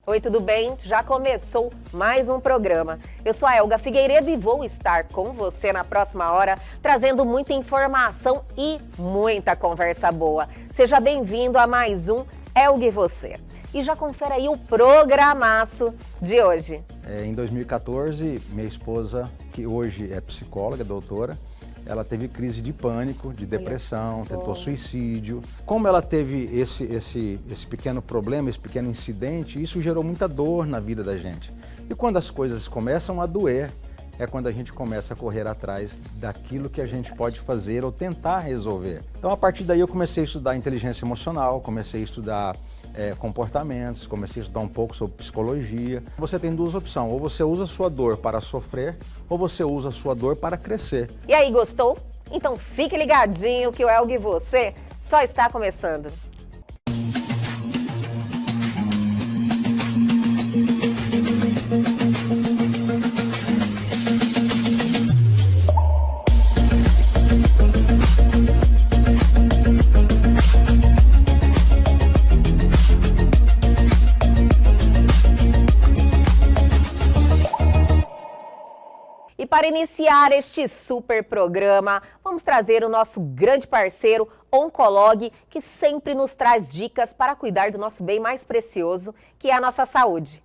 Oi, tudo bem? Já começou mais um programa. Eu sou a Elga Figueiredo e vou estar com você na próxima hora, trazendo muita informação e muita conversa boa. Seja bem-vindo a mais um Elga e Você. E já confere aí o programaço de hoje. Em 2014, minha esposa, que hoje é psicóloga, doutora, ela teve crise de pânico, de depressão, tentou suicídio. Como ela teve esse pequeno problema, esse pequeno incidente, isso gerou muita dor na vida da gente. E quando as coisas começam a doer, é quando a gente começa a correr atrás daquilo que a gente pode fazer ou tentar resolver. Então, a partir daí, eu comecei a estudar inteligência emocional, comecei a estudar comportamentos, comecei a estudar um pouco sobre psicologia. Você tem duas opções, ou você usa a sua dor para sofrer, ou você usa a sua dor para crescer. E aí, gostou? Então fique ligadinho que o Elga e Você só está começando. Para iniciar este super programa, vamos trazer o nosso grande parceiro, Oncolog, que sempre nos traz dicas para cuidar do nosso bem mais precioso, que é a nossa saúde.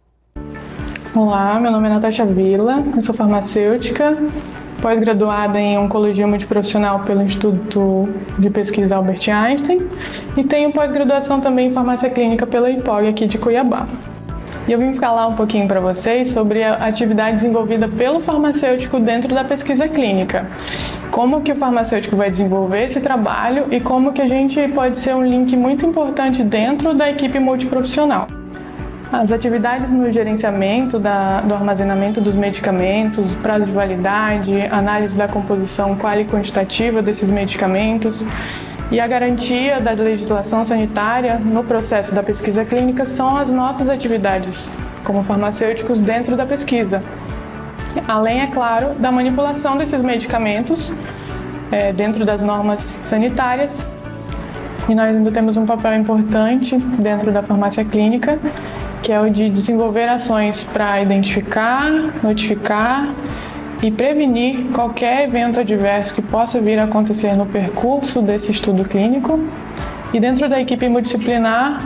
Olá, meu nome é Natasha Villa, eu sou farmacêutica, pós-graduada em Oncologia Multiprofissional pelo Instituto de Pesquisa Albert Einstein e tenho pós-graduação também em Farmácia Clínica pela IPOG aqui de Cuiabá. E eu vim falar um pouquinho para vocês sobre a atividade desenvolvida pelo farmacêutico dentro da pesquisa clínica. Como que o farmacêutico vai desenvolver esse trabalho e como que a gente pode ser um link muito importante dentro da equipe multiprofissional. As atividades no gerenciamento do armazenamento dos medicamentos, prazo de validade, análise da composição qual e quantitativa desses medicamentos, e a garantia da legislação sanitária no processo da pesquisa clínica são as nossas atividades como farmacêuticos dentro da pesquisa. Além, é claro, da manipulação desses medicamentos dentro das normas sanitárias. E nós ainda temos um papel importante dentro da farmácia clínica, que é o de desenvolver ações para identificar, notificar e prevenir qualquer evento adverso que possa vir a acontecer no percurso desse estudo clínico e dentro da equipe multidisciplinar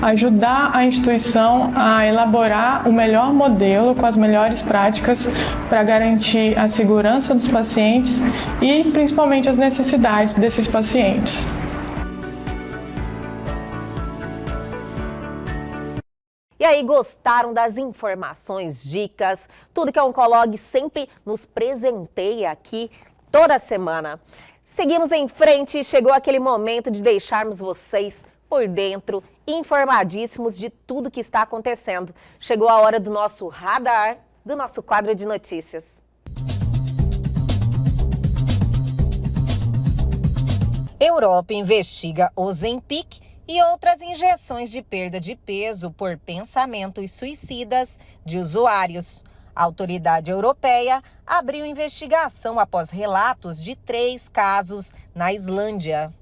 ajudar a instituição a elaborar o melhor modelo com as melhores práticas para garantir a segurança dos pacientes e principalmente as necessidades desses pacientes. E aí, gostaram das informações, dicas, tudo que a Oncolog sempre nos presenteia aqui toda semana. Seguimos em frente e chegou aquele momento de deixarmos vocês por dentro, informadíssimos de tudo que está acontecendo. Chegou a hora do nosso radar, do nosso quadro de notícias. Europa investiga Ozempic e outras injeções de perda de peso por pensamentos suicidas de usuários. A autoridade europeia abriu investigação após relatos de 3 casos na Islândia.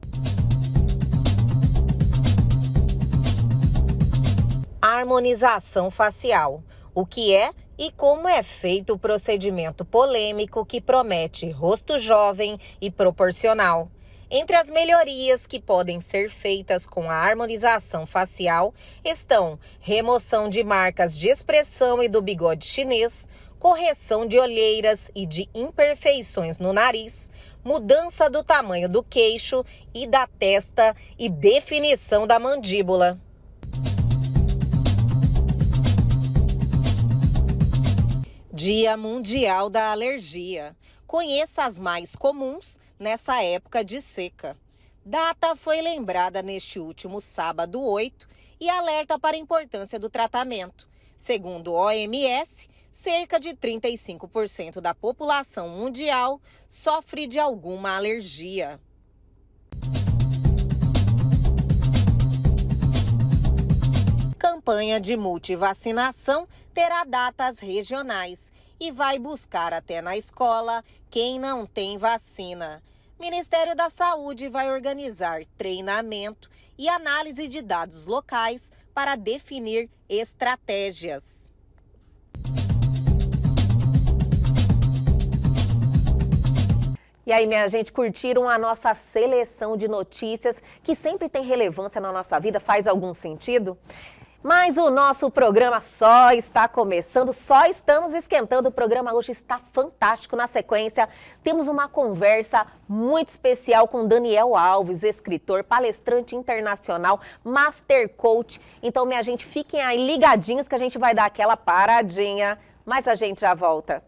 Harmonização facial. O que é e como é feito o procedimento polêmico que promete rosto jovem e proporcional. Entre as melhorias que podem ser feitas com a harmonização facial estão remoção de marcas de expressão e do bigode chinês, correção de olheiras e de imperfeições no nariz, mudança do tamanho do queixo e da testa e definição da mandíbula. Dia Mundial da Alergia. Conheça as mais comuns nessa época de seca. Data foi lembrada neste último sábado 8 e alerta para a importância do tratamento. Segundo o OMS, cerca de 35% da população mundial sofre de alguma alergia. Campanha de multivacinação terá datas regionais e vai buscar até na escola quem não tem vacina. Ministério da Saúde vai organizar treinamento e análise de dados locais para definir estratégias. E aí, minha gente, curtiram a nossa seleção de notícias que sempre tem relevância na nossa vida? Faz algum sentido? Mas o nosso programa só está começando, só estamos esquentando. O programa hoje está fantástico. Na sequência, temos uma conversa muito especial com Daniel Alves, escritor, palestrante internacional, Master Coach. Então, minha gente, fiquem aí ligadinhos que a gente vai dar aquela paradinha, mas a gente já volta.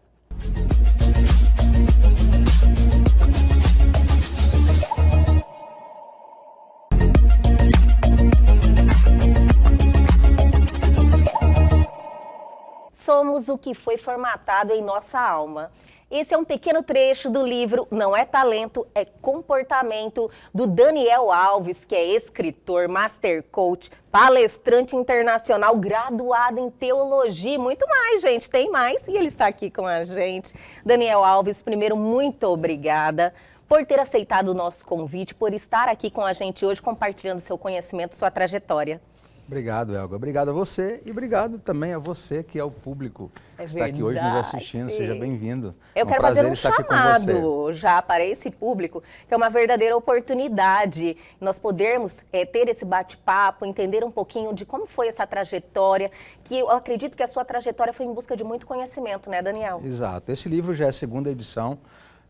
Somos o que foi formatado em nossa alma. Esse é um pequeno trecho do livro Não é Talento, é Comportamento, do Daniel Alves, que é escritor, master coach, palestrante internacional, graduado em teologia e muito mais, gente, tem mais, e ele está aqui com a gente. Daniel Alves, primeiro, muito obrigada por ter aceitado o nosso convite, por estar aqui com a gente hoje, compartilhando seu conhecimento, sua trajetória. Obrigado, Elga. Obrigado a você e obrigado também a você, que é o público que está aqui hoje nos assistindo. Seja bem-vindo. Eu quero fazer um chamado já para esse público, que é uma verdadeira oportunidade nós podermos ter esse bate-papo, entender um pouquinho de como foi essa trajetória, que eu acredito que a sua trajetória foi em busca de muito conhecimento, né, Daniel? Exato. Esse livro já é a segunda edição.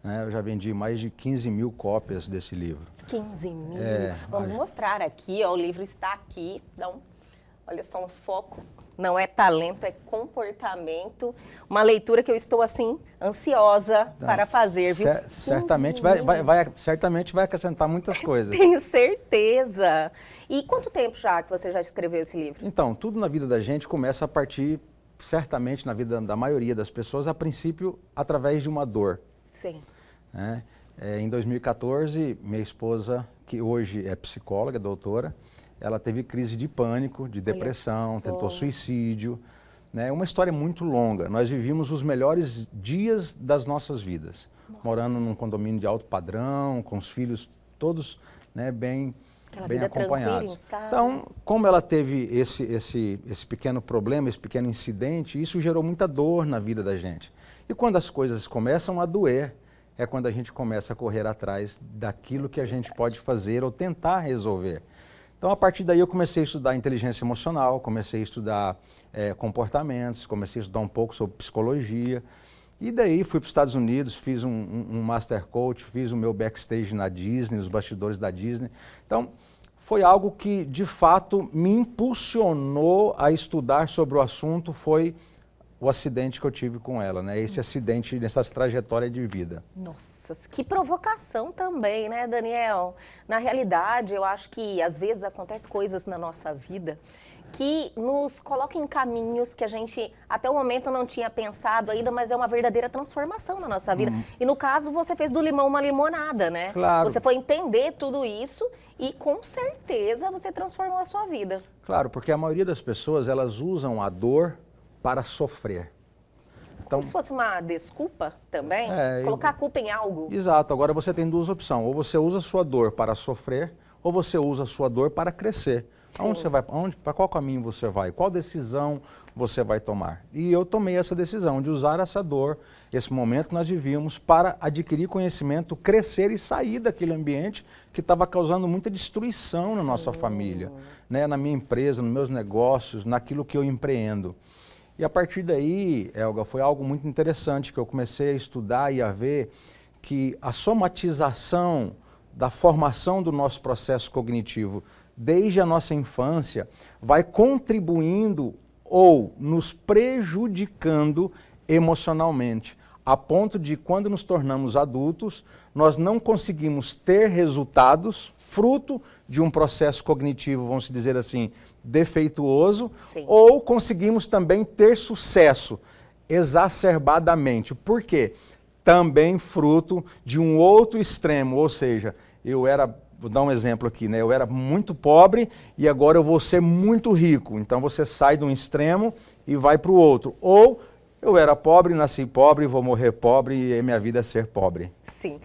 Eu já vendi mais de 15 mil cópias desse livro. 15 mil? Vamos mostrar aqui, ó, o livro está aqui. Então, olha só um foco. Não é talento, é comportamento. Uma leitura que eu estou, assim, ansiosa para fazer. Viu? Certamente vai acrescentar muitas coisas. Tenho certeza. E quanto tempo já que você já escreveu esse livro? Então, tudo na vida da gente começa a partir, certamente, na vida da maioria das pessoas, a princípio, através de uma dor. Sim. Em 2014, minha esposa, que hoje é psicóloga, doutora, ela teve crise de pânico, de depressão, tentou suicídio. Uma história muito longa. Nós vivíamos os melhores dias das nossas vidas, morando num condomínio de alto padrão, com os filhos todos bem acompanhados. Então, como ela teve esse pequeno problema, esse pequeno incidente, isso gerou muita dor na vida da gente. E quando as coisas começam a doer, é quando a gente começa a correr atrás daquilo que a gente pode fazer ou tentar resolver. Então, a partir daí, eu comecei a estudar inteligência emocional, comecei a estudar comportamentos, comecei a estudar um pouco sobre psicologia. E daí, fui para os Estados Unidos, fiz um Master Coach, fiz o meu backstage na Disney, os bastidores da Disney. Então, foi algo que, de fato, me impulsionou a estudar sobre o assunto, foi o acidente que eu tive com ela, esse acidente nessa trajetória de vida. Nossa, que provocação também, né, Daniel? Na realidade, eu acho que às vezes acontecem coisas na nossa vida que nos colocam em caminhos que a gente até o momento não tinha pensado ainda, mas é uma verdadeira transformação na nossa vida. E no caso, você fez do limão uma limonada, né? Claro. Você foi entender tudo isso e com certeza você transformou a sua vida. Claro, porque a maioria das pessoas, elas usam a dor para sofrer. Então, como se fosse uma desculpa também? Colocar a culpa em algo? Exato. Agora você tem duas opções. Ou você usa a sua dor para sofrer, ou você usa a sua dor para crescer. Aonde você vai? Para qual caminho você vai? Qual decisão você vai tomar? E eu tomei essa decisão de usar essa dor, esse momento que nós vivíamos, para adquirir conhecimento, crescer e sair daquele ambiente que estava causando muita destruição na nossa família, na minha empresa, nos meus negócios, naquilo que eu empreendo. E a partir daí, Elga, foi algo muito interessante que eu comecei a estudar e a ver que a somatização da formação do nosso processo cognitivo desde a nossa infância vai contribuindo ou nos prejudicando emocionalmente, a ponto de quando nos tornamos adultos, nós não conseguimos ter resultados fruto de um processo cognitivo, vamos dizer assim, defeituoso, ou conseguimos também ter sucesso exacerbadamente. Por quê? Também fruto de um outro extremo, ou seja, vou dar um exemplo aqui, eu era muito pobre e agora eu vou ser muito rico. Então você sai de um extremo e vai para o outro. Ou Eu era pobre, nasci pobre, vou morrer pobre e minha vida é ser pobre. Sim.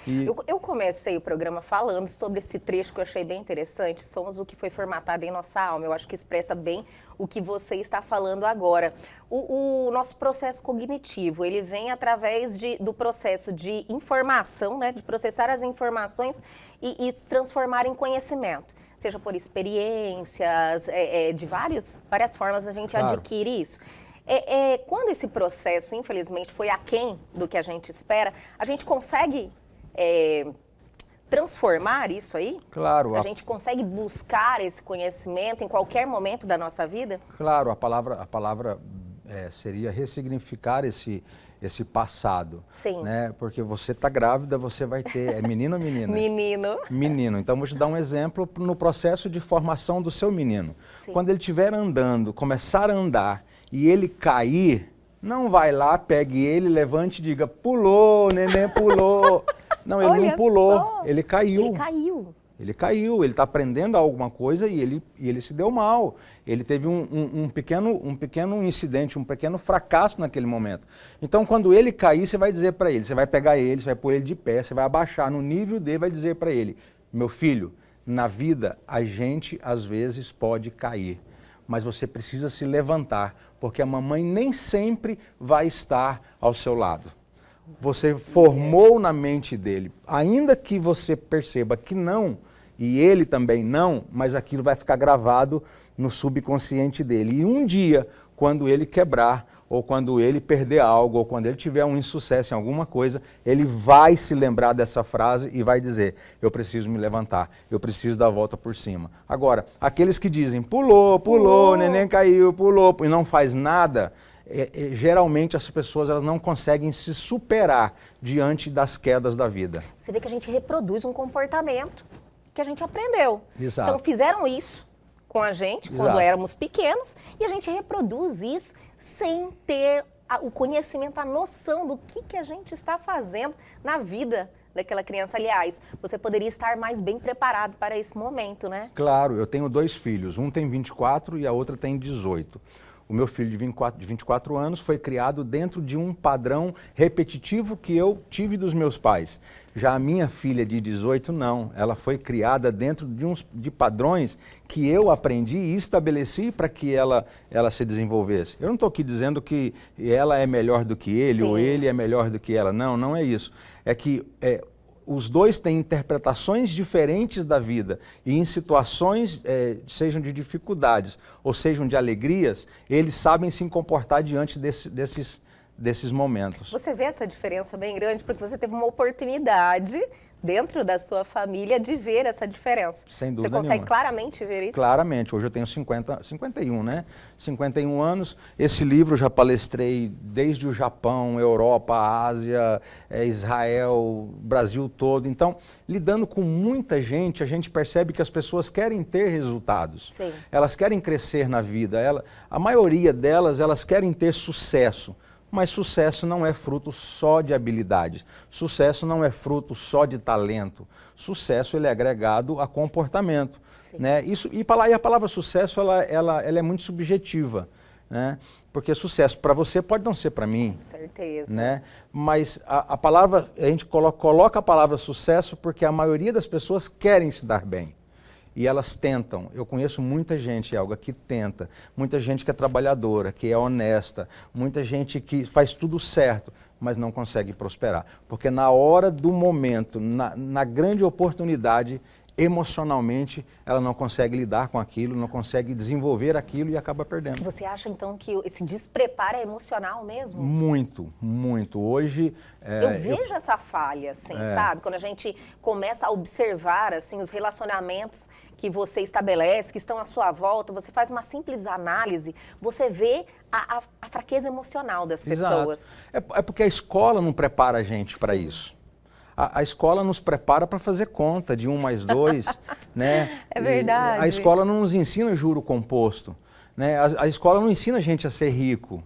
Eu comecei o programa falando sobre esse trecho que eu achei bem interessante. Somos o que foi formatado em nossa alma. Eu acho que expressa bem o que você está falando agora. O nosso processo cognitivo, ele vem através do processo de informação, né, de processar as informações e transformar em conhecimento. Seja por experiências, de várias formas a gente adquire isso. Quando esse processo, infelizmente, foi aquém do que a gente espera, a gente consegue transformar isso aí? Claro. A gente consegue buscar esse conhecimento em qualquer momento da nossa vida? Claro, a palavra seria ressignificar esse passado. Sim. Né? Porque você está grávida, você vai ter... É menino ou menina? Menino. Menino. Então, vou te dar um exemplo no processo de formação do seu menino. Sim. Quando ele estiver andando, começar a andar e ele cair, não vai lá, pegue ele, levante e diga, pulou, neném pulou. Não, ele não pulou, ele caiu. Ele caiu. Ele caiu, ele está aprendendo alguma coisa e ele se deu mal. Ele teve um pequeno incidente, um pequeno fracasso naquele momento. Então, quando ele cair, você vai dizer para ele, você vai pegar ele, você vai pôr ele de pé, você vai abaixar no nível dele, vai dizer para ele, meu filho, na vida a gente às vezes pode cair, mas você precisa se levantar, porque a mamãe nem sempre vai estar ao seu lado. Você formou na mente dele, ainda que você perceba que não, e ele também não, mas aquilo vai ficar gravado no subconsciente dele. E um dia, quando ele quebrar, ou quando ele perder algo, ou quando ele tiver um insucesso em alguma coisa, ele vai se lembrar dessa frase e vai dizer, eu preciso me levantar, eu preciso dar a volta por cima. Agora, aqueles que dizem, pulou, neném caiu, pulou, e não faz nada, geralmente as pessoas elas não conseguem se superar diante das quedas da vida. Você vê que a gente reproduz um comportamento que a gente aprendeu. Exato. Então fizeram isso com a gente quando éramos pequenos e a gente reproduz isso sem ter o conhecimento, a noção do que a gente está fazendo na vida daquela criança. Aliás, você poderia estar mais bem preparado para esse momento, né? Claro, eu tenho 2 filhos, um tem 24 e a outra tem 18. O meu filho de 24 anos foi criado dentro de um padrão repetitivo que eu tive dos meus pais. Já a minha filha de 18, não. Ela foi criada dentro de padrões que eu aprendi e estabeleci para que ela se desenvolvesse. Eu não estou aqui dizendo que ela é melhor do que ele, ou ele é melhor do que ela. Não, não é isso. É que... os dois têm interpretações diferentes da vida e em situações, sejam de dificuldades ou sejam de alegrias, eles sabem se comportar diante desses momentos. Você vê essa diferença bem grande porque você teve uma oportunidade dentro da sua família de ver essa diferença. Sem dúvida nenhuma. Você consegue claramente ver isso? Claramente. Hoje eu tenho 51, né? 51 anos. Esse livro eu já palestrei desde o Japão, Europa, Ásia, Israel, Brasil todo. Então, lidando com muita gente, a gente percebe que as pessoas querem ter resultados. Sim. Elas querem crescer na vida. A maioria delas, elas querem ter sucesso. Mas sucesso não é fruto só de habilidades, sucesso não é fruto só de talento, sucesso ele é agregado a comportamento. Né? E a palavra sucesso ela é muito subjetiva, né? Porque sucesso para você pode não ser para mim. Com certeza. Né? Mas a palavra, a gente coloca a palavra sucesso porque a maioria das pessoas querem se dar bem. E elas tentam. Eu conheço muita gente, Elga, que tenta. Muita gente que é trabalhadora, que é honesta. Muita gente que faz tudo certo, mas não consegue prosperar. Porque na hora do momento, na grande oportunidade, emocionalmente, ela não consegue lidar com aquilo, não consegue desenvolver aquilo e acaba perdendo. Você acha, então, que esse despreparo é emocional mesmo? Muito, muito. Hoje... eu vejo essa falha, assim, sabe? Quando a gente começa a observar, assim, os relacionamentos que você estabelece, que estão à sua volta, você faz uma simples análise, você vê a fraqueza emocional das pessoas. É porque a escola não prepara a gente para isso. A escola nos prepara para fazer conta de 1 mais 2, né? É verdade. A escola não nos ensina juro composto, né? A escola não ensina a gente a ser rico.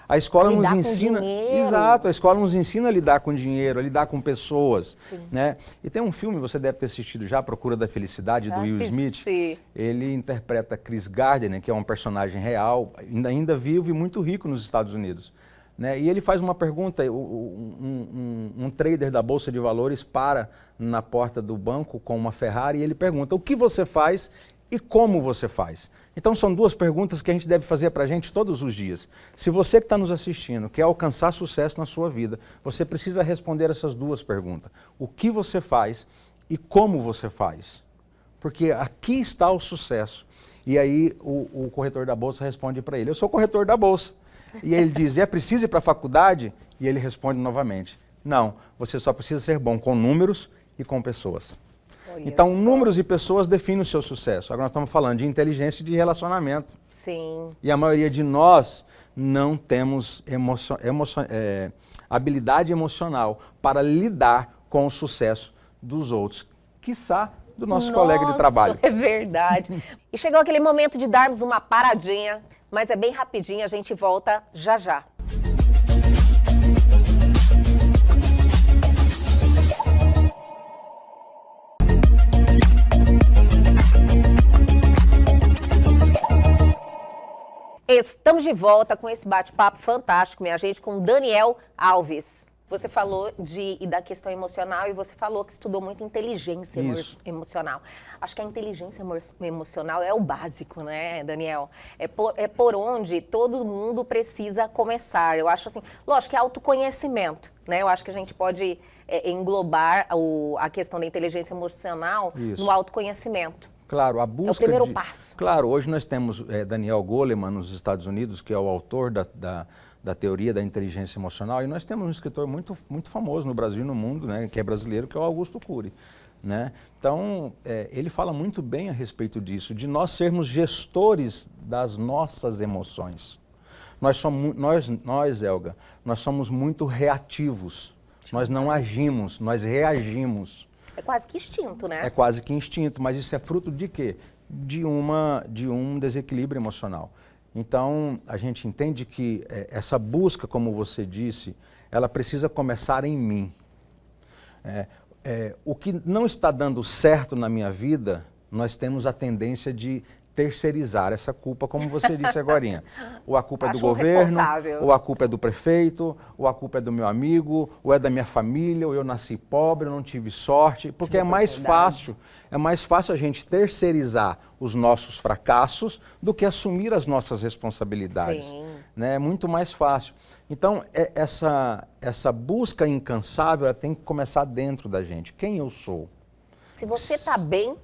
A escola nos ensina... Exato, a escola nos ensina a lidar com dinheiro, a lidar com pessoas. Sim. Né? E tem um filme, você deve ter assistido já, Procura da Felicidade, do Will Smith. Ele interpreta Chris Gardner, que é um personagem real, ainda vivo e muito rico nos Estados Unidos. né? E ele faz uma pergunta, um trader da Bolsa de Valores para na porta do banco com uma Ferrari e ele pergunta: o que você faz e como você faz? Então são duas perguntas que a gente deve fazer para a gente todos os dias. Se você que está nos assistindo quer alcançar sucesso na sua vida, você precisa responder essas duas perguntas. O que você faz e como você faz? Porque aqui está o sucesso. E aí o corretor da Bolsa responde para ele: eu sou corretor da Bolsa. E ele diz: é preciso ir para a faculdade? E ele responde novamente: não, você só precisa ser bom com números e com pessoas. Então, números e pessoas definem o seu sucesso. Agora nós estamos falando de inteligência e de relacionamento. Sim. E a maioria de nós não temos habilidade emocional para lidar com o sucesso dos outros, quiçá do nosso colega de trabalho. É verdade. E chegou aquele momento de darmos uma paradinha, mas é bem rapidinho, a gente volta já já. Estamos de volta com esse bate-papo fantástico, minha gente, com Daniel Alves. Você falou da questão emocional e você falou que estudou muito inteligência emocional. Acho que a inteligência emocional é o básico, né, Daniel? É por onde todo mundo precisa começar. Eu acho assim, lógico que é autoconhecimento, né? Eu acho que a gente pode englobar a questão da inteligência emocional no autoconhecimento. Claro, a busca é o primeiro passo. Claro, hoje nós temos Daniel Goleman nos Estados Unidos, que é o autor da teoria da inteligência emocional, e nós temos um escritor muito famoso no Brasil e no mundo, né, que é brasileiro, que é o Augusto Cury, né? Então, ele fala muito bem a respeito disso, de nós sermos gestores das nossas emoções. Nós, Elga, nós somos muito reativos, nós não agimos, nós reagimos. É quase que instinto, né? É quase que instinto, mas isso é fruto de quê? De um desequilíbrio emocional. Então, a gente entende que essa busca, como você disse, ela precisa começar em mim. O que não está dando certo na minha vida, nós temos a tendência de terceirizar essa culpa, como você disse agorinha. Ou a culpa é do governo, ou a culpa é do prefeito, ou a culpa é do meu amigo, ou é da minha família, ou eu nasci pobre, eu não tive sorte, porque é mais fácil a gente terceirizar os nossos fracassos do que assumir as nossas responsabilidades. Sim. Né? É muito mais fácil. Então, essa busca incansável, ela tem que começar dentro da gente. Quem eu sou? Se você está bem,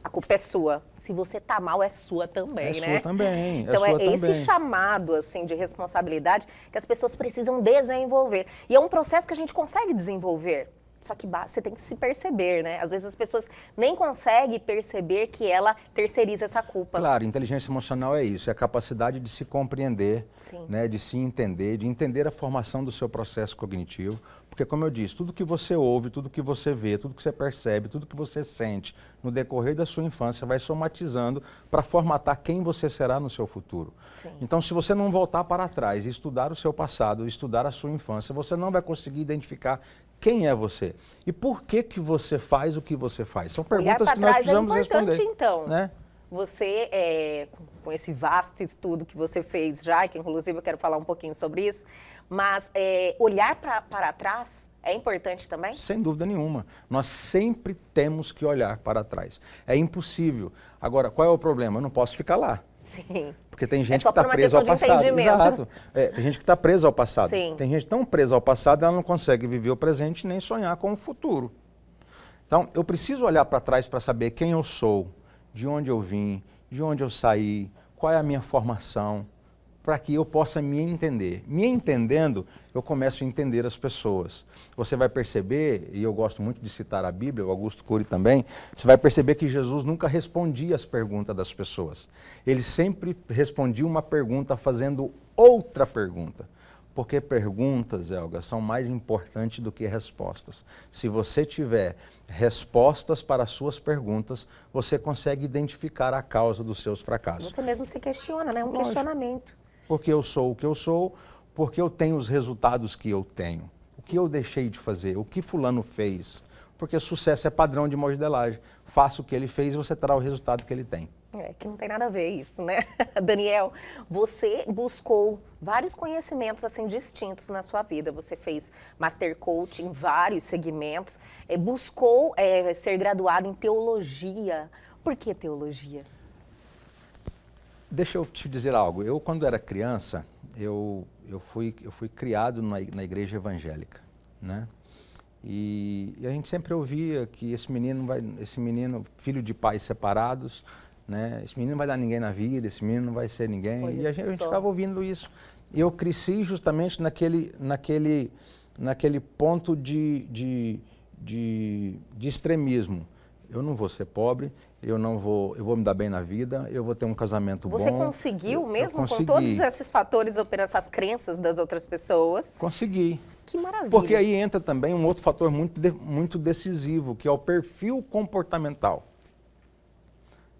a culpa é sua. Se você tá mal, é sua também, né? É sua também. Então é esse chamado, assim, de responsabilidade que as pessoas precisam desenvolver. E é um processo que a gente consegue desenvolver. Só que você tem que se perceber, né? Às vezes as pessoas nem conseguem perceber que ela terceiriza essa culpa. Claro, inteligência emocional é isso, é a capacidade de se compreender, né, de se entender, de entender a formação do seu processo cognitivo. Porque, como eu disse, tudo que você ouve, tudo que você vê, tudo que você percebe, tudo que você sente no decorrer da sua infância vai somatizando para formatar quem você será no seu futuro. Sim. Então, se você não voltar para trás e estudar o seu passado, estudar a sua infância, você não vai conseguir identificar quem é você e por que você faz o que você faz. São perguntas que nós precisamos responder. Então, né? Você, com esse vasto estudo que você fez já, que inclusive eu quero falar um pouquinho sobre isso, mas olhar para trás é importante também? Sem dúvida nenhuma. Nós sempre temos que olhar para trás. É impossível. Agora, qual é o problema? Eu não posso ficar lá. Sim. Porque tem gente que está presa ao passado. Exato. Tem gente que está presa ao passado. Sim. Tem gente tão presa ao passado, ela não consegue viver o presente nem sonhar com o futuro. Então, eu preciso olhar para trás para saber quem eu sou, de onde eu vim, de onde eu saí, qual é a minha formação, para que eu possa me entender. Me entendendo, eu começo a entender as pessoas. Você vai perceber, e eu gosto muito de citar a Bíblia, o Augusto Cury também, você vai perceber que Jesus nunca respondia as perguntas das pessoas. Ele sempre respondia uma pergunta fazendo outra pergunta. Porque perguntas, Elga, são mais importantes do que respostas. Se você tiver respostas para as suas perguntas, você consegue identificar a causa dos seus fracassos. Você mesmo se questiona, né? Um questionamento. Porque eu sou o que eu sou, porque eu tenho os resultados que eu tenho. O que eu deixei de fazer, o que fulano fez. Porque sucesso é padrão de modelagem. Faça o que ele fez e você terá o resultado que ele tem. É, que não tem nada a ver isso, né? Daniel, você buscou vários conhecimentos assim distintos na sua vida. Você fez Master Coach em vários segmentos, buscou ser graduado em teologia. Por que teologia? Deixa eu te dizer algo. Eu, quando era criança, eu fui criado na igreja evangélica, né? E a gente sempre ouvia que esse menino, filho de pais separados, né? Esse menino não vai dar ninguém na vida, esse menino não vai ser ninguém. Olha e a gente ficava ouvindo isso. E eu cresci justamente naquele ponto de extremismo. Eu não vou ser pobre, eu vou me dar bem na vida, eu vou ter um casamento bom. Você conseguiu mesmo consegui. com todos esses fatores operando essas crenças das outras pessoas? Consegui. Que maravilha. Porque aí entra também um outro fator muito decisivo, que é o perfil comportamental.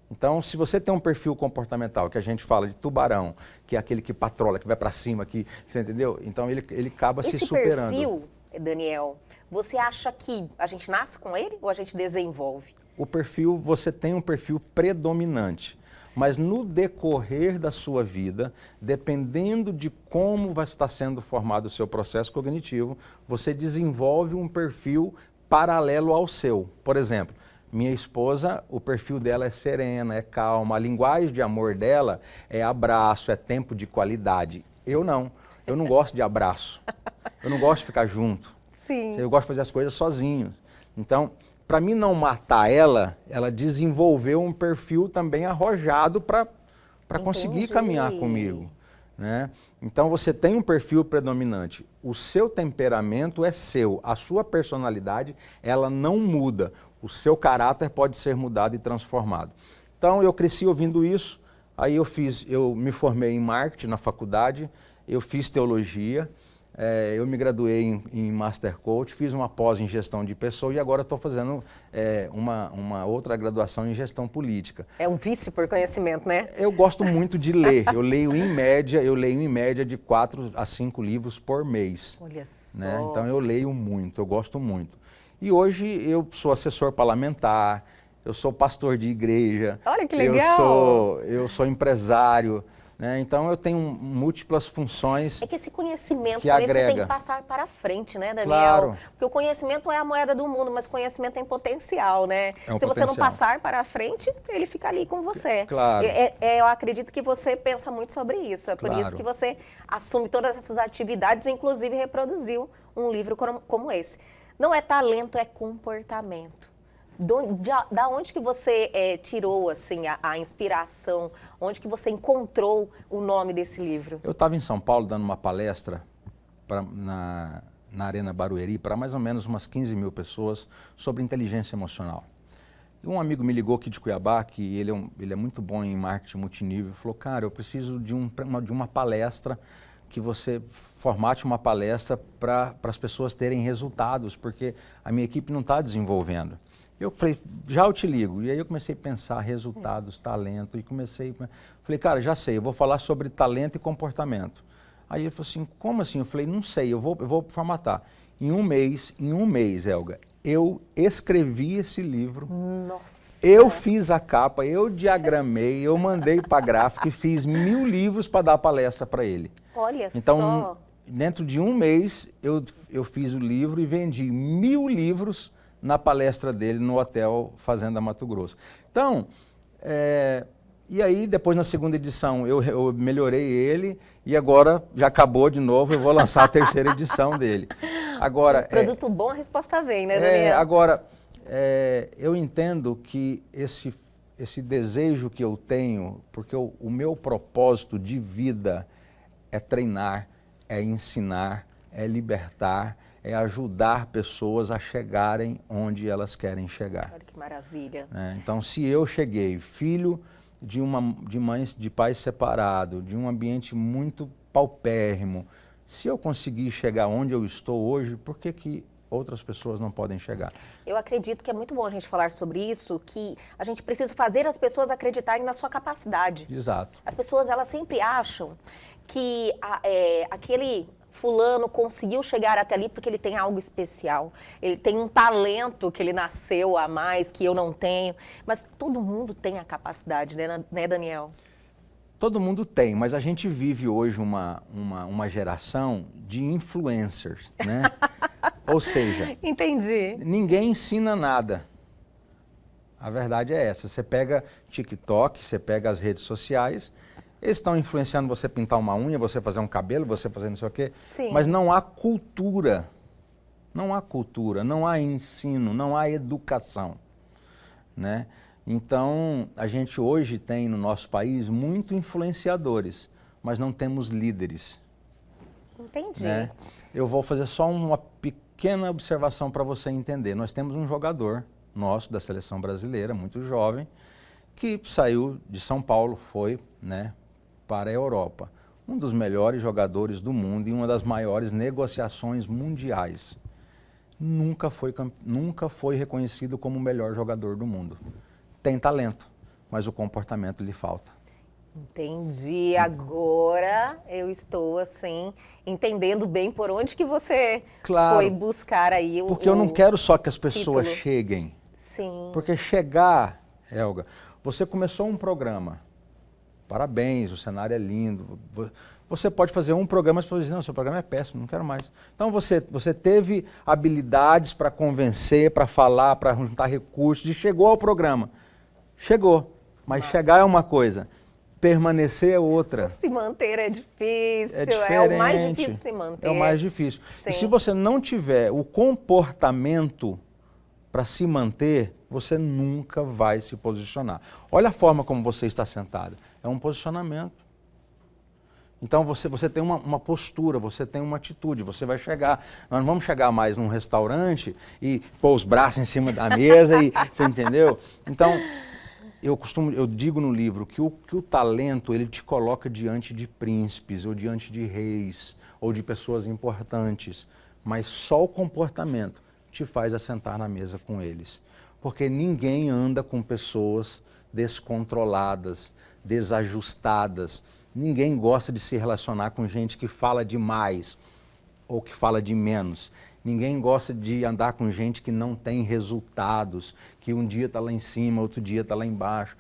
Então, se você tem um perfil comportamental, que a gente fala de tubarão, que é aquele que patrola, que vai para cima, que você entendeu? Então, ele acaba se superando. Esse perfil, Daniel, você acha que a gente nasce com ele ou a gente desenvolve? O perfil, você tem um perfil predominante. Sim. Mas no decorrer da sua vida, dependendo de como vai estar sendo formado o seu processo cognitivo, você desenvolve um perfil paralelo ao seu. Por exemplo, minha esposa, o perfil dela é serena, é calma, a linguagem de amor dela é abraço, é tempo de qualidade. Eu não gosto de abraço, eu não gosto de ficar junto. Sim. Eu gosto de fazer as coisas sozinho. Então, para mim não matar ela desenvolveu um perfil também arrojado para conseguir caminhar comigo, né? Então você tem um perfil predominante, o seu temperamento é seu, a sua personalidade ela não muda, o seu caráter pode ser mudado e transformado. Então eu cresci ouvindo isso, aí eu me formei em marketing na faculdade, eu fiz teologia, eu me graduei em Master Coach, fiz uma pós em gestão de pessoas e agora estou fazendo uma outra graduação em gestão política. É um vício por conhecimento, né? Eu gosto muito de ler. Eu leio em média de 4 a 5 livros por mês. Olha só. Né? Então eu leio muito, eu gosto muito. E hoje eu sou assessor parlamentar, eu sou pastor de igreja. Olha que legal! Eu sou empresário. Né? Então eu tenho múltiplas funções. É que esse conhecimento que também você agrega. tem que passar para frente, né, Daniel? Claro. Porque o conhecimento é a moeda do mundo, mas conhecimento tem potencial, né? É um Se você potencial. não passar para frente, ele fica ali com você. Claro. Eu acredito que você pensa muito sobre isso. É por Claro. isso que você assume todas essas atividades, inclusive reproduziu um livro como esse. Não é talento, é comportamento. Da onde que você tirou assim, a inspiração? Onde que você encontrou o nome desse livro? Eu estava em São Paulo dando uma palestra na Arena Barueri para mais ou menos umas 15 mil pessoas sobre inteligência emocional. E um amigo me ligou aqui de Cuiabá, que ele é muito bom em marketing multinível, falou, cara, eu preciso de uma palestra, que você formate uma palestra para as pessoas terem resultados, porque a minha equipe não está desenvolvendo. Eu falei, já eu te ligo. E aí eu comecei a pensar resultados, talento, e falei, cara, já sei, eu vou falar sobre talento e comportamento. Aí ele falou assim, como assim? Eu falei, não sei, eu vou formatar. Em um mês, Helga, eu escrevi esse livro. Nossa! Eu fiz a capa, eu diagramei, eu mandei para a gráfica e fiz 1000 livros para dar palestra para ele. Olha então, só! Dentro de um mês, eu fiz o livro e vendi 1000 livros na palestra dele no Hotel Fazenda Mato Grosso. Então, e aí depois na segunda edição eu melhorei ele e agora já acabou de novo, eu vou lançar a terceira edição dele. Agora, produto bom, a resposta vem, né, Daniel? Agora, eu entendo que esse desejo que eu tenho, porque o meu propósito de vida é treinar, é ensinar, é libertar, é ajudar pessoas a chegarem onde elas querem chegar. Olha que maravilha. Então, se eu cheguei, filho de pais separados, de um ambiente muito paupérrimo, se eu conseguir chegar onde eu estou hoje, por que outras pessoas não podem chegar? Eu acredito que é muito bom a gente falar sobre isso, que a gente precisa fazer as pessoas acreditarem na sua capacidade. Exato. As pessoas, elas sempre acham que aquele fulano conseguiu chegar até ali porque ele tem algo especial. Ele tem um talento que ele nasceu a mais, que eu não tenho. Mas todo mundo tem a capacidade, né, Daniel? Todo mundo tem, mas a gente vive hoje uma geração de influencers, né? Ou seja, entendi. Ninguém ensina nada. A verdade é essa. Você pega TikTok, você pega as redes sociais, eles estão influenciando você pintar uma unha, você fazer um cabelo, você fazer não sei o quê. Sim. Mas não há cultura. Não há cultura, não há ensino, não há educação, né? Então, a gente hoje tem no nosso país muito influenciadores, mas não temos líderes. Entendi. Né? Eu vou fazer só uma pequena observação para você entender. Nós temos um jogador nosso da seleção brasileira, muito jovem, que saiu de São Paulo, foi, né, para a Europa. Um dos melhores jogadores do mundo e uma das maiores negociações mundiais. Nunca foi reconhecido como o melhor jogador do mundo. Tem talento, mas o comportamento lhe falta. Entendi. Agora eu estou, assim, entendendo bem por onde que você foi buscar aí o Porque eu não quero só que as pessoas cheguem. Sim. Porque chegar, Helga, você começou um programa. Parabéns, o cenário é lindo. Você pode fazer um programa e as pessoas dizem, não, seu programa é péssimo, não quero mais. Então você teve habilidades para convencer, para falar, para juntar recursos e chegou ao programa. Chegou, mas chegar é uma coisa, permanecer é outra. Se manter é difícil, é o mais difícil se manter. É o mais difícil. Sim. E se você não tiver o comportamento para se manter, você nunca vai se posicionar. Olha a forma como você está sentado, é um posicionamento. Então você tem uma postura, você tem uma atitude, você vai chegar, nós não vamos chegar mais num restaurante e pôr os braços em cima da mesa, e, você entendeu? Então, eu digo no livro que o talento, ele te coloca diante de príncipes, ou diante de reis, ou de pessoas importantes, mas só o comportamento te faz assentar na mesa com eles. Porque ninguém anda com pessoas descontroladas, desajustadas. Ninguém gosta de se relacionar com gente que fala demais ou que fala de menos. Ninguém gosta de andar com gente que não tem resultados, que um dia está lá em cima, outro dia está lá embaixo.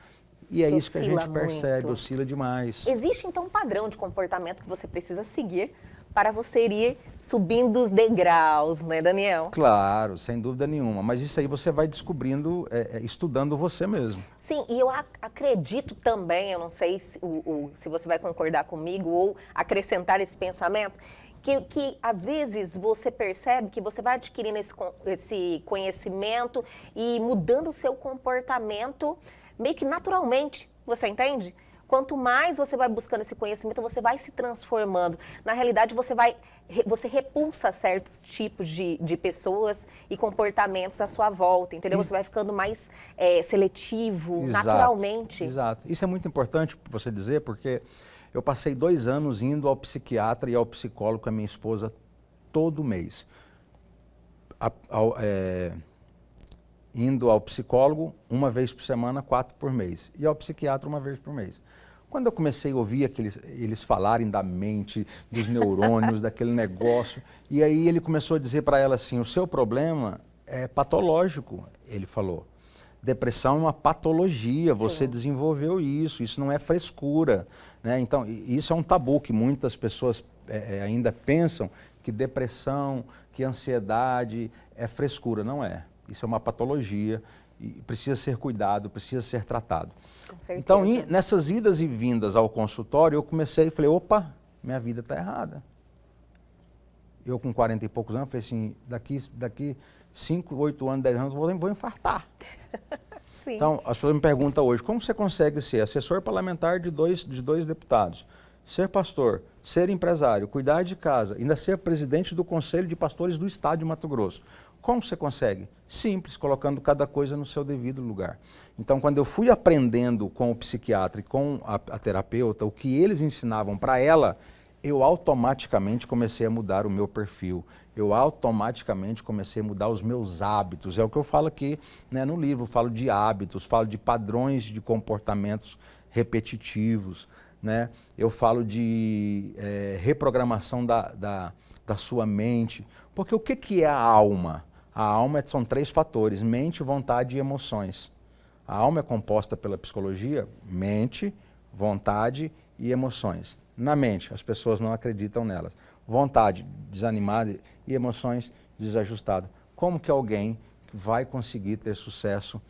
E é isso que a gente percebe, oscila demais. Existe então um padrão de comportamento que você precisa seguir para você ir subindo os degraus, né, Daniel? Claro, sem dúvida nenhuma. Mas isso aí você vai descobrindo, estudando você mesmo. Sim, e eu acredito também, eu não sei se você vai concordar comigo ou acrescentar esse pensamento, que às vezes você percebe que você vai adquirindo esse conhecimento e mudando o seu comportamento meio que naturalmente, você entende? Quanto mais você vai buscando esse conhecimento, você vai se transformando. Na realidade, você repulsa certos tipos de pessoas e comportamentos à sua volta, entendeu? Você vai ficando mais seletivo, exato, naturalmente. Exato. Isso é muito importante você dizer, porque eu passei 2 anos indo ao psiquiatra e ao psicólogo com a minha esposa todo mês. Indo ao psicólogo 1 vez por semana, 4 por mês. E ao psiquiatra 1 vez por mês. Quando eu comecei a ouvir eles falarem da mente, dos neurônios, daquele negócio, e aí ele começou a dizer para ela assim, o seu problema é patológico, ele falou. Depressão é uma patologia, você desenvolveu isso não é frescura. Né? Então, isso é um tabu que muitas pessoas ainda pensam que depressão, que ansiedade é frescura. Não é. Isso é uma patologia e precisa ser cuidado, precisa ser tratado. Com certeza. Então, nessas idas e vindas ao consultório, eu comecei e falei, opa, minha vida está errada. Eu com 40 e poucos anos, falei assim, daqui 5, 8 anos, 10 anos, vou infartar. Sim. Então, as pessoas me perguntam hoje, como você consegue ser assessor parlamentar de dois deputados, ser pastor, ser empresário, cuidar de casa, ainda ser presidente do Conselho de Pastores do Estado de Mato Grosso? Como você consegue? Simples, colocando cada coisa no seu devido lugar. Então, quando eu fui aprendendo com o psiquiatra e com a terapeuta, o que eles ensinavam para ela, eu automaticamente comecei a mudar o meu perfil. Eu automaticamente comecei a mudar os meus hábitos. É o que eu falo aqui, né, no livro. Eu falo de hábitos, falo de padrões de comportamentos repetitivos. né? Eu falo de reprogramação da sua mente. Porque o que é a alma? A alma são 3 fatores: mente, vontade e emoções. A alma é composta pela psicologia, mente, vontade e emoções. Na mente, as pessoas não acreditam nelas. Vontade, desanimada, e emoções, desajustadas. Como que alguém vai conseguir ter sucesso?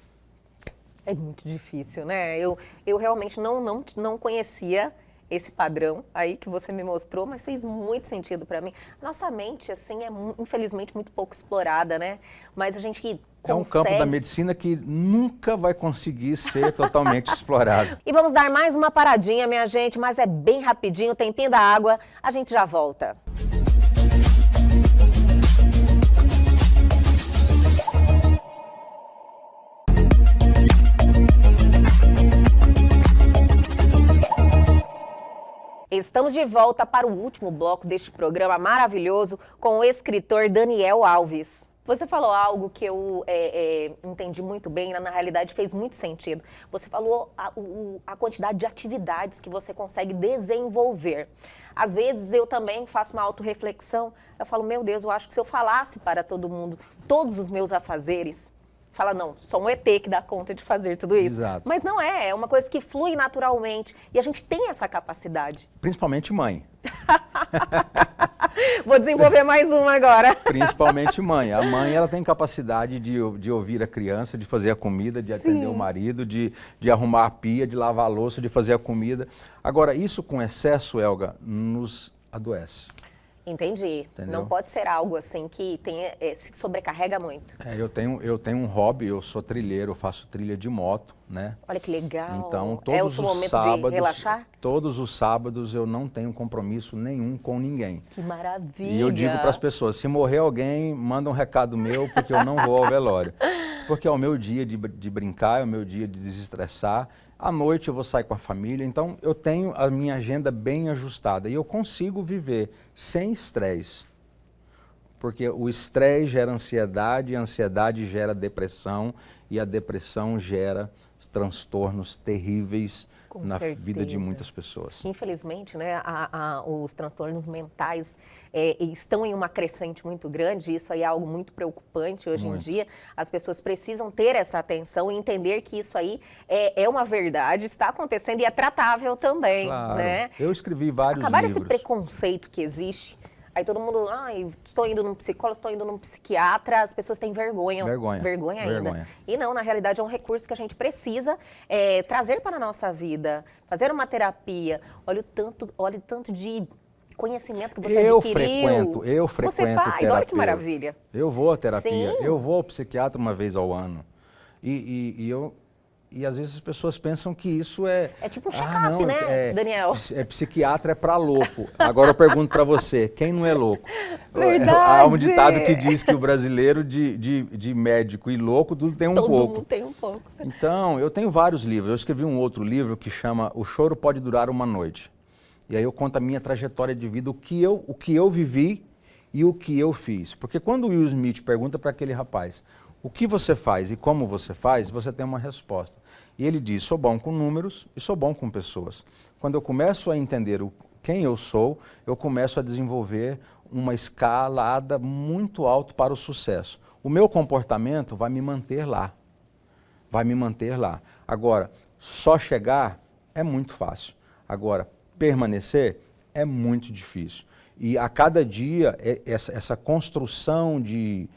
É muito difícil, né? Eu realmente não conhecia esse padrão aí que você me mostrou, mas fez muito sentido para mim. Nossa mente, assim, é infelizmente muito pouco explorada, né? Mas a gente consegue... É um campo da medicina que nunca vai conseguir ser totalmente explorado. E vamos dar mais uma paradinha, minha gente, mas é bem rapidinho, tempinho da água, a gente já volta. Estamos de volta para o último bloco deste programa maravilhoso com o escritor Daniel Alves. Você falou algo que eu entendi muito bem, na realidade fez muito sentido. Você falou a quantidade de atividades que você consegue desenvolver. Às vezes eu também faço uma autorreflexão, eu falo, meu Deus, eu acho que se eu falasse para todo mundo todos os meus afazeres, fala, não, só um ET que dá conta de fazer tudo isso. Exato. Mas não é uma coisa que flui naturalmente e a gente tem essa capacidade. Principalmente mãe. Vou desenvolver mais uma agora. Principalmente mãe. A mãe, ela tem capacidade de ouvir a criança, de fazer a comida, de atender o marido, de arrumar a pia, de lavar a louça, de fazer a comida. Agora, isso com excesso, Elga, nos adoece. Entendi. Entendeu? Não pode ser algo assim que se sobrecarrega muito. Eu tenho um hobby, eu sou trilheiro, eu faço trilha de moto, né? Olha que legal. Então, é o seu momento de relaxar? Todos os sábados eu não tenho compromisso nenhum com ninguém. Que maravilha. E eu digo para as pessoas, se morrer alguém, manda um recado meu, porque eu não vou ao velório. Porque é o meu dia de brincar, é o meu dia de desestressar. À noite eu vou sair com a família, então eu tenho a minha agenda bem ajustada e eu consigo viver sem estresse. Porque o estresse gera ansiedade, a ansiedade gera depressão e a depressão gera transtornos terríveis na vida de muitas pessoas. Infelizmente, né, os transtornos mentais estão em uma crescente muito grande, isso aí é algo muito preocupante hoje em dia. As pessoas precisam ter essa atenção e entender que isso aí é uma verdade, está acontecendo e é tratável também. Claro. Né? Eu escrevi vários livros. Acabar esse preconceito que existe. Aí todo mundo, estou indo num psicólogo, estou indo num psiquiatra, as pessoas têm vergonha ainda. E não, na realidade é um recurso que a gente precisa trazer para a nossa vida, fazer uma terapia. Olha o tanto de conhecimento que você adquiriu. Eu frequento você faz, terapia. olha que maravilha. Eu vou à terapia, Sim. Eu vou ao psiquiatra uma vez ao ano. E às vezes as pessoas pensam que isso é... É tipo um check-up, né, Daniel? Psiquiatra é para louco. Agora eu pergunto para você, quem não é louco? Verdade. Há um ditado que diz que o brasileiro de médico e louco tudo tem um pouco. Todo mundo tem um pouco. Então, eu tenho vários livros. Eu escrevi um outro livro que chama O Choro Pode Durar uma Noite. E aí eu conto a minha trajetória de vida, o que eu vivi e o que eu fiz. Porque quando o Will Smith pergunta para aquele rapaz, o que você faz e como você faz, você tem uma resposta. E ele diz, sou bom com números e sou bom com pessoas. Quando eu começo a entender quem eu sou, eu começo a desenvolver uma escalada muito alta para o sucesso. O meu comportamento vai me manter lá. Vai me manter lá. Agora, só chegar é muito fácil. Agora, permanecer é muito difícil. E a cada dia, essa construção de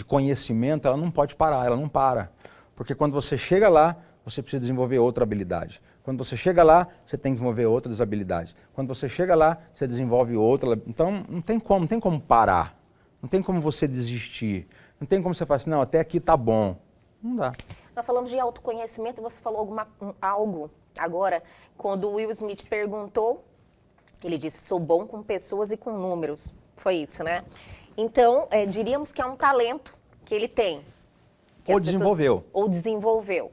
conhecimento, ela não pode parar, ela não para. Porque quando você chega lá, você precisa desenvolver outra habilidade. Quando você chega lá, você tem que desenvolver outras habilidades. Quando você chega lá, você desenvolve outra. Então, não tem como parar. Não tem como você desistir. Não tem como você falar assim, não, até aqui tá bom. Não dá. Nós falamos de autoconhecimento e você falou algo agora, quando o Will Smith perguntou, ele disse, sou bom com pessoas e com números. Foi isso, né? Então, diríamos que é um talento que ele tem. Ou desenvolveu. Ou desenvolveu.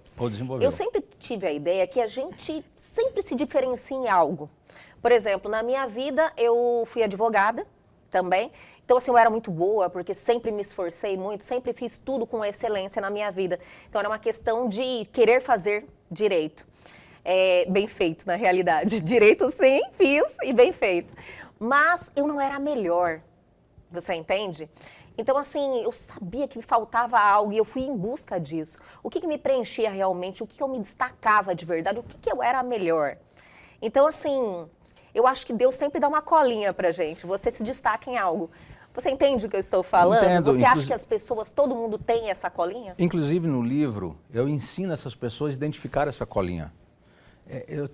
Eu sempre tive a ideia que a gente sempre se diferencia em algo. Por exemplo, na minha vida, eu fui advogada também. Então, assim, eu era muito boa, porque sempre me esforcei muito, sempre fiz tudo com excelência na minha vida. Então, era uma questão de querer fazer direito. bem feito, na realidade. Direito sim, fiz e bem feito. Mas eu não era a melhor, você entende? Então, assim, eu sabia que me faltava algo e eu fui em busca disso. O que me preenchia realmente, o que eu me destacava de verdade, o que eu era a melhor. Então, assim, eu acho que Deus sempre dá uma colinha pra gente, você se destaca em algo. Você entende o que eu estou falando? Entendo. Você acha que as pessoas, todo mundo tem essa colinha? Inclusive, no livro, eu ensino essas pessoas a identificar essa colinha.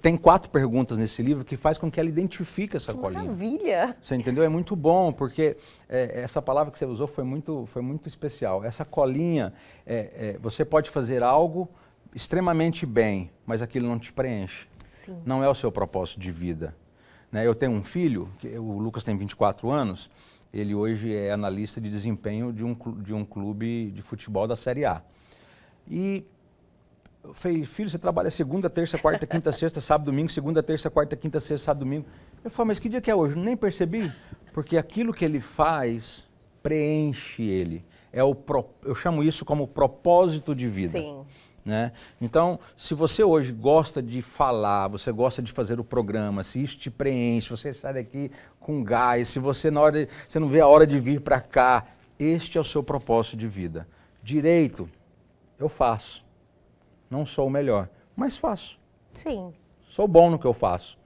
Tem 4 perguntas nesse livro que faz com que ela identifique essa colinha. Maravilha! Você entendeu? É muito bom, porque essa palavra que você usou foi muito especial. Essa colinha, você pode fazer algo extremamente bem, mas aquilo não te preenche. Sim. Não é o seu propósito de vida. Né? Eu tenho um filho, o Lucas tem 24 anos, ele hoje é analista de desempenho de um clube de futebol da Série A. E eu falei, filho, você trabalha segunda, terça, quarta, quinta, sexta, sábado, domingo, segunda, terça, quarta, quinta, sexta, sábado, domingo. Eu falei, mas que dia que é hoje? Nem percebi. Porque aquilo que ele faz preenche ele. Eu chamo isso como propósito de vida. Sim. Né? Então, se você hoje gosta de falar, você gosta de fazer o programa, se isso te preenche, você sai daqui com gás, se você você não vê a hora de vir para cá, este é o seu propósito de vida. Direito, eu faço. Não sou o melhor, mas faço. Sim. Sou bom no que eu faço,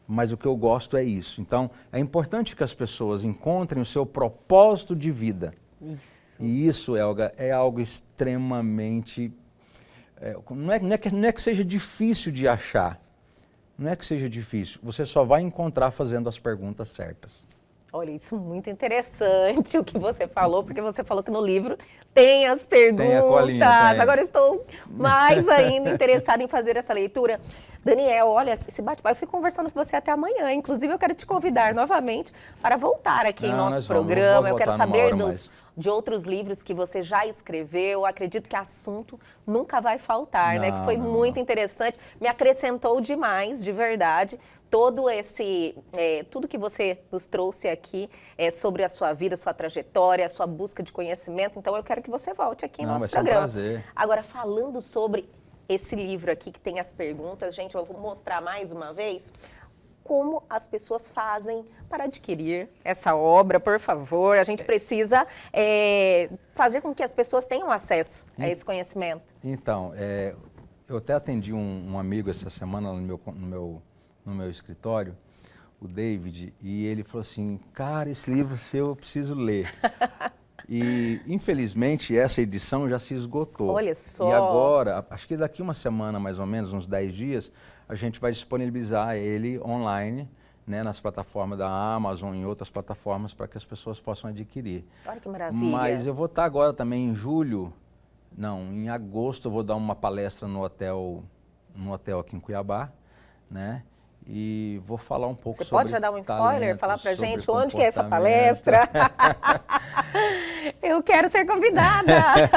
mas o que eu gosto é isso. Então, é importante que as pessoas encontrem o seu propósito de vida. Isso. E isso, Elga, é algo extremamente... Não é que seja difícil de achar. Não é que seja difícil. Você só vai encontrar fazendo as perguntas certas. Olha, isso é muito interessante o que você falou, porque você falou que no livro tem as perguntas. Tem a colinha, tem. Agora eu estou mais ainda interessada em fazer essa leitura. Daniel, olha, esse bate-papo, eu fui conversando com você até amanhã. Inclusive, eu quero te convidar novamente para voltar aqui em nosso programa. Eu quero saber de outros livros que você já escreveu. Acredito que assunto nunca vai faltar, né? Que foi muito interessante, me acrescentou demais, de verdade. Todo tudo que você nos trouxe aqui sobre a sua vida, sua trajetória, a sua busca de conhecimento. Então, eu quero que você volte aqui em nosso programa. Vai ser um prazer. Agora, falando sobre esse livro aqui que tem as perguntas, gente, eu vou mostrar mais uma vez como as pessoas fazem para adquirir essa obra, por favor. A gente precisa fazer com que as pessoas tenham acesso a esse conhecimento. Então, eu até atendi um amigo essa semana no meu escritório, o David, e ele falou assim, cara, esse livro seu eu preciso ler. E, infelizmente, essa edição já se esgotou. Olha só. E agora, acho que daqui uma semana, mais ou menos, uns 10 dias, a gente vai disponibilizar ele online, né, nas plataformas da Amazon e em outras plataformas para que as pessoas possam adquirir. Olha que maravilha. Mas eu vou estar agora também em agosto, eu vou dar uma palestra no hotel aqui em Cuiabá, né? E vou falar um pouco sobre Você pode já dar um spoiler, falar pra gente onde que é essa palestra? Eu quero ser convidada.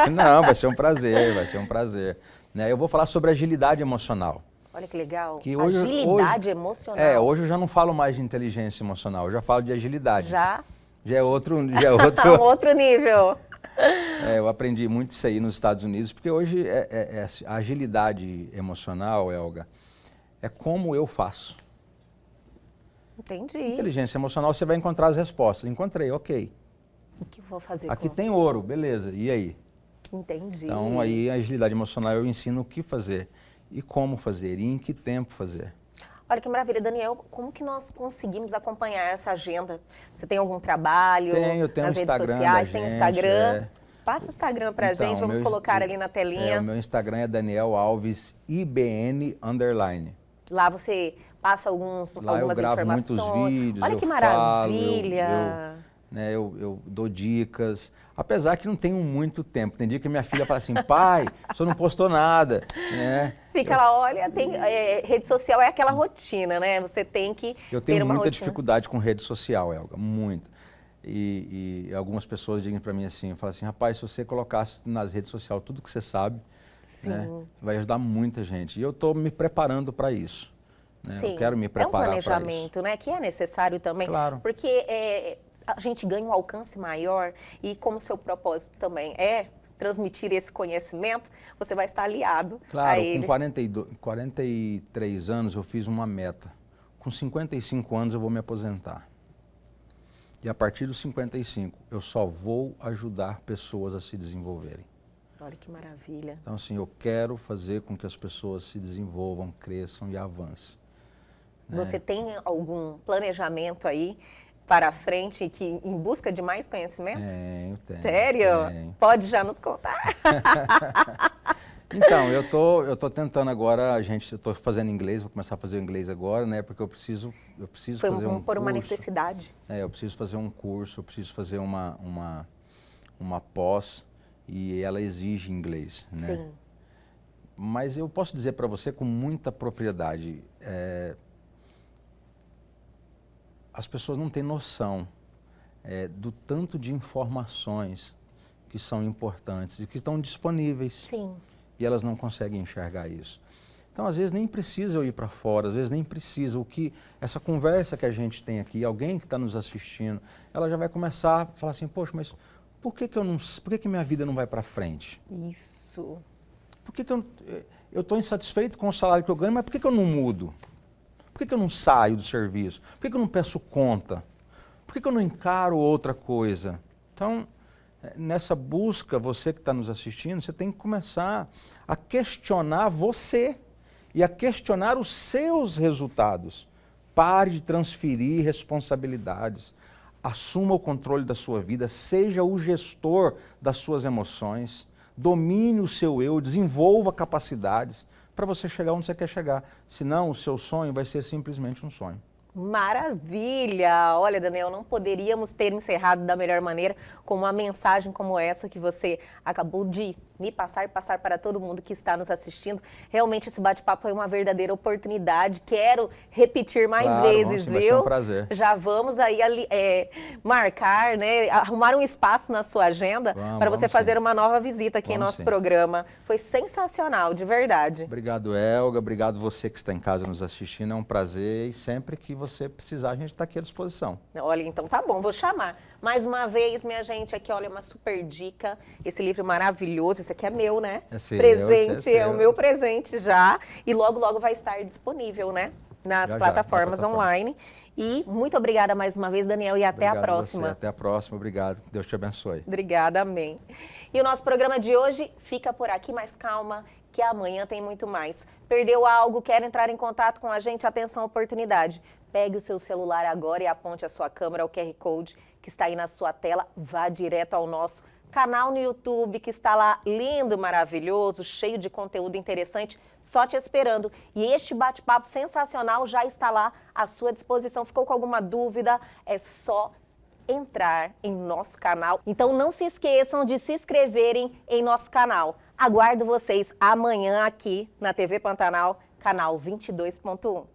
Não, vai ser um prazer. Né? Eu vou falar sobre agilidade emocional. Olha que legal. Agilidade emocional. Hoje eu já não falo mais de inteligência emocional, eu já falo de agilidade. Já é outro... um outro nível. Eu aprendi muito isso aí nos Estados Unidos, porque hoje a agilidade emocional, Elga, é como eu faço. Entendi. Inteligência emocional, você vai encontrar as respostas. Encontrei, ok. O que eu vou fazer Aqui tem ouro, beleza. E aí? Entendi. Então, aí a agilidade emocional eu ensino o que fazer, e como fazer, e em que tempo fazer. Olha que maravilha, Daniel, como que nós conseguimos acompanhar essa agenda? Você tem algum trabalho eu tenho nas redes Instagram sociais? tem Instagram? Passa o Instagram pra gente, vamos colocar ali na telinha. O meu Instagram é Daniel Alves IBN _. Lá você passa algumas informações. Lá eu gravo muitos vídeos. Olha que maravilha. Eu dou dicas, apesar que não tenho muito tempo. Tem dia que minha filha fala assim, pai, você não postou nada. Né? Fica lá, olha, rede social é aquela rotina, né? Você tem que ter uma rotina. Eu tenho muita dificuldade com rede social, Elga, muita. E algumas pessoas dizem para mim assim, falam assim, rapaz, se você colocasse nas redes sociais tudo que você sabe, né, vai ajudar muita gente. E eu estou me preparando para isso. Né? Sim. Eu quero me preparar para isso. É um planejamento, né? Que é necessário também. Claro. Porque a gente ganha um alcance maior e como seu propósito também é transmitir esse conhecimento, você vai estar aliado Claro, a eles. Com 43 anos eu fiz uma meta. Com 55 anos eu vou me aposentar. E a partir dos 55 eu só vou ajudar pessoas a se desenvolverem. Olha que maravilha. Então assim, eu quero fazer com que as pessoas se desenvolvam, cresçam e avancem. Né? Você tem algum planejamento aí para frente que em busca de mais conhecimento? Tenho. Sério? Tenho. Pode já nos contar? Então, eu tô tentando agora, eu estou fazendo inglês, vou começar a fazer o inglês agora, né? Porque eu preciso fazer um por uma curso. necessidade. Eu preciso fazer um curso, eu preciso fazer uma pós e ela exige inglês, né? Sim. Mas eu posso dizer para você com muita propriedade, as pessoas não têm noção do tanto de informações que são importantes e que estão disponíveis. Sim. E elas não conseguem enxergar isso. Então, às vezes, nem precisa eu ir para fora, às vezes nem precisa. Essa conversa que a gente tem aqui, alguém que está nos assistindo, ela já vai começar a falar assim, poxa, mas por que minha vida não vai para frente? Isso. Por que eu estou insatisfeito com o salário que eu ganho, mas por que eu não mudo? Por que eu não saio do serviço? Por que eu não peço conta? Por que eu não encaro outra coisa? Então, nessa busca, você que está nos assistindo, você tem que começar a questionar você e a questionar os seus resultados. Pare de transferir responsabilidades. Assuma o controle da sua vida, seja o gestor das suas emoções, domine o seu eu, desenvolva capacidades para você chegar onde você quer chegar. Senão, o seu sonho vai ser simplesmente um sonho. Maravilha! Olha, Daniel, não poderíamos ter encerrado da melhor maneira com uma mensagem como essa que você acabou de me passar e passar para todo mundo que está nos assistindo. Realmente esse bate-papo foi uma verdadeira oportunidade. Quero repetir mais vezes, viu? Vai ser um prazer. Já vamos aí marcar, né, arrumar um espaço na sua agenda para você fazer uma nova visita aqui em nosso programa. Foi sensacional, de verdade. Obrigado, Elga. Obrigado você que está em casa nos assistindo. É um prazer e sempre que você precisar, a gente está aqui à disposição. Olha, então tá bom, vou chamar. Mais uma vez, minha gente, aqui, olha, uma super dica. Esse livro maravilhoso, esse aqui é meu, né? É seu, presente, é o meu presente já. E logo, logo vai estar disponível, né? Nas plataformas online. E muito obrigada mais uma vez, Daniel, e até a próxima. Até a próxima, obrigado. Deus te abençoe. Obrigada, amém. E o nosso programa de hoje fica por aqui, mas calma, que amanhã tem muito mais. Perdeu algo, quer entrar em contato com a gente? Atenção, oportunidade. Pegue o seu celular agora e aponte a sua câmera ao QR Code que está aí na sua tela. Vá direto ao nosso canal no YouTube, que está lá lindo, maravilhoso, cheio de conteúdo interessante, só te esperando. E este bate-papo sensacional já está lá à sua disposição. Ficou com alguma dúvida? É só entrar em nosso canal. Então não se esqueçam de se inscreverem em nosso canal. Aguardo vocês amanhã aqui na TV Pantanal, canal 22.1.